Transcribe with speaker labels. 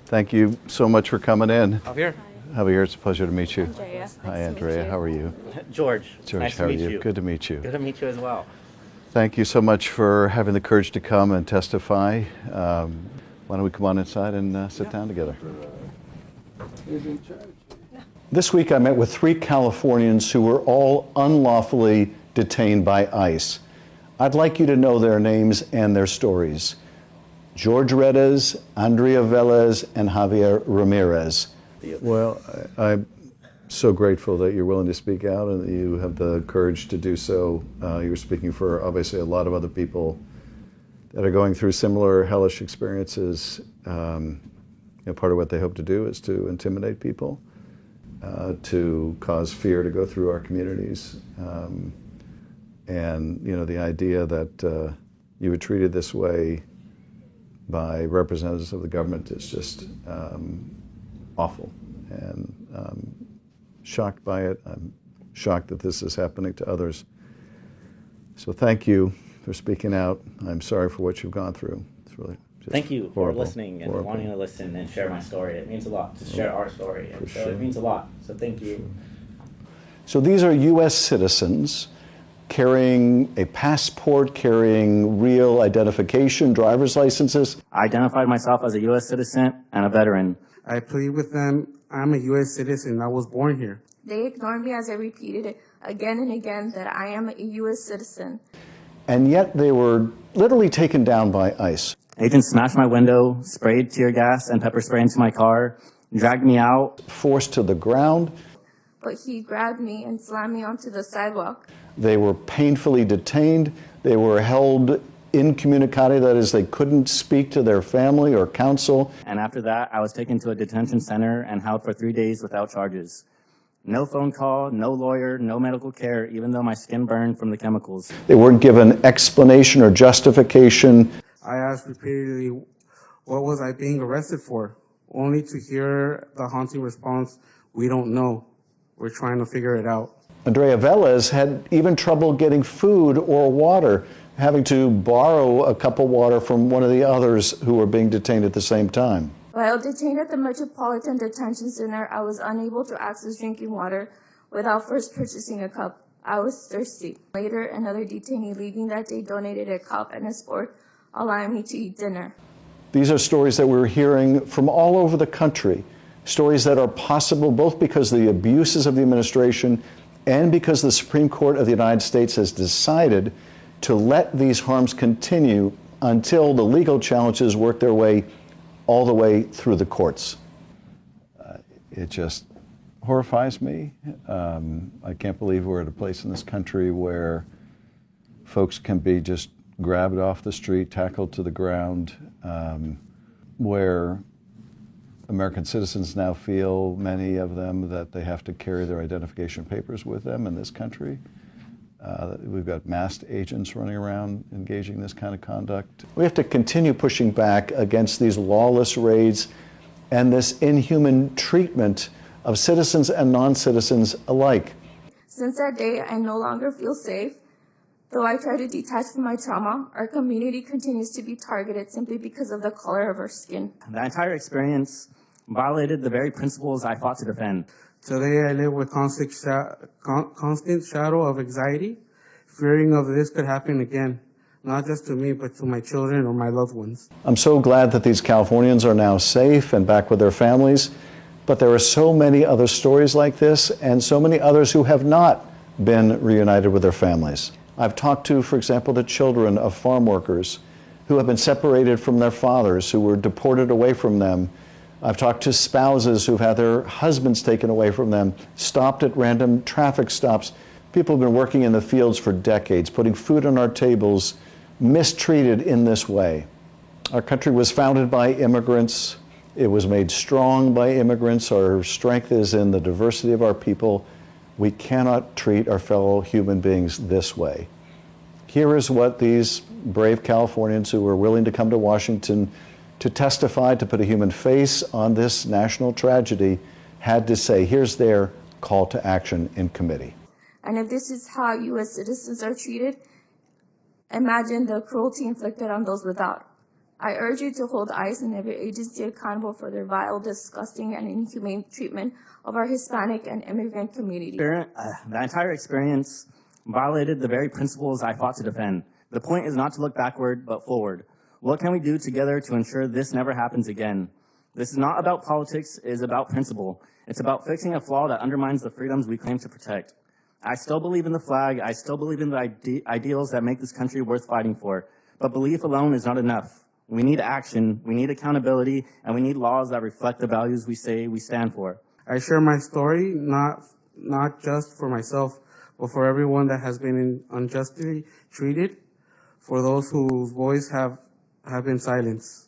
Speaker 1: Thank you so much for coming in.
Speaker 2: Javier.
Speaker 1: Javier, it's a pleasure to meet you.
Speaker 3: Andrea.
Speaker 1: Hi, Andrea. How are you?
Speaker 2: George.
Speaker 1: George,
Speaker 2: Nice
Speaker 1: how
Speaker 2: to
Speaker 1: are
Speaker 2: meet
Speaker 1: you?
Speaker 2: you.
Speaker 1: Good to meet you.
Speaker 2: Good to meet you as well.
Speaker 1: Thank you so much for having the courage to come and testify. Why don't we come on inside and sit down together? This week I met with 3 Californians who were all unlawfully detained by ICE. I'd like you to know their names and their stories. George Redes, Andrea Velez, and Javier Ramirez. Well, I'm so grateful that you're willing to speak out and that you have the courage to do so. You're speaking for obviously a lot of other people that are going through similar hellish experiences. Part of what they hope to do is to intimidate people, to cause fear to go through our communities. And the idea that you were treated this way by representatives of the government is just awful. And I'm shocked by it. I'm shocked that this is happening to others. So thank you for speaking out. I'm sorry for what you've gone through. It's really just
Speaker 2: Thank you for
Speaker 1: horrible,
Speaker 2: listening and
Speaker 1: horrible.
Speaker 2: wanting to listen and share my story. It means a lot to share our story. And so
Speaker 1: sure.
Speaker 2: it means a lot. So thank you.
Speaker 1: So these are U.S. citizens carrying a passport, carrying real identification, driver's licenses.
Speaker 2: I identified myself as a U.S. citizen and a veteran.
Speaker 4: I plead with them. I'm a U.S. citizen. I was born here.
Speaker 3: They ignored me as I repeated it again and again that I am a U.S. citizen.
Speaker 1: And yet they were literally taken down by ICE.
Speaker 2: Agents smashed my window, sprayed tear gas and pepper spray into my car, dragged me out.
Speaker 1: Forced to the ground.
Speaker 3: But he grabbed me and slammed me onto the sidewalk.
Speaker 1: They were painfully detained. They were held incommunicado, that is, they couldn't speak to their family or counsel.
Speaker 2: And after that, I was taken to a detention center and held for 3 days without charges. No phone call, no lawyer, no medical care, even though my skin burned from the chemicals.
Speaker 1: They weren't given explanation or justification.
Speaker 4: I asked repeatedly, what was I being arrested for? Only to hear the haunting response, we don't know. We're trying to figure it out.
Speaker 1: Andrea Velez had even trouble getting food or water, having to borrow a cup of water from one of the others who were being detained at the same time.
Speaker 3: While detained at the Metropolitan Detention Center, I was unable to access drinking water without first purchasing a cup. I was thirsty. Later, another detainee leaving that day donated a cup and a spork, allowing me to eat dinner.
Speaker 1: These are stories that we're hearing from all over the country, stories that are possible both because of the abuses of the administration and because the Supreme Court of the United States has decided to let these harms continue until the legal challenges work their way all the way through the courts. It just horrifies me. I can't believe we're at a place in this country where folks can be just grabbed off the street, tackled to the ground, where American citizens now feel, many of them, that they have to carry their identification papers with them in this country. We've got masked agents running around engaging in this kind of conduct. We have to continue pushing back against these lawless raids and this inhuman treatment of citizens and non-citizens alike.
Speaker 3: Since that day, I no longer feel safe. Though I try to detach from my trauma, our community continues to be targeted simply because of the color of our skin.
Speaker 2: The entire experience violated the very principles I fought to defend.
Speaker 4: Today I live with constant shadow of anxiety, fearing of this could happen again, not just to me, but to my children or my loved ones.
Speaker 1: I'm so glad that these Californians are now safe and back with their families, but there are so many other stories like this and so many others who have not been reunited with their families. I've talked to, for example, the children of farm workers who have been separated from their fathers, who were deported away from them. I've talked to spouses who've had their husbands taken away from them, stopped at random traffic stops. People have been working in the fields for decades, putting food on our tables, mistreated in this way. Our country was founded by immigrants. It was made strong by immigrants. Our strength is in the diversity of our people. We cannot treat our fellow human beings this way. Here is what these brave Californians who were willing to come to Washington to testify, to put a human face on this national tragedy, had to say. Here's their call to action in committee.
Speaker 3: And if this is how U.S. citizens are treated, imagine the cruelty inflicted on those without. I urge you to hold ICE and every agency accountable for their vile, disgusting, and inhumane treatment of our Hispanic and immigrant community.
Speaker 2: The entire experience violated the very principles I fought to defend. The point is not to look backward, but forward. What can we do together to ensure this never happens again? This is not about politics, it is about principle. It's about fixing a flaw that undermines the freedoms we claim to protect. I still believe in the flag, I still believe in the ideals that make this country worth fighting for. But belief alone is not enough. We need action, we need accountability, and we need laws that reflect the values we say we stand for.
Speaker 4: I share my story, not just for myself, but for everyone that has been unjustly treated, for those whose voice have been silenced.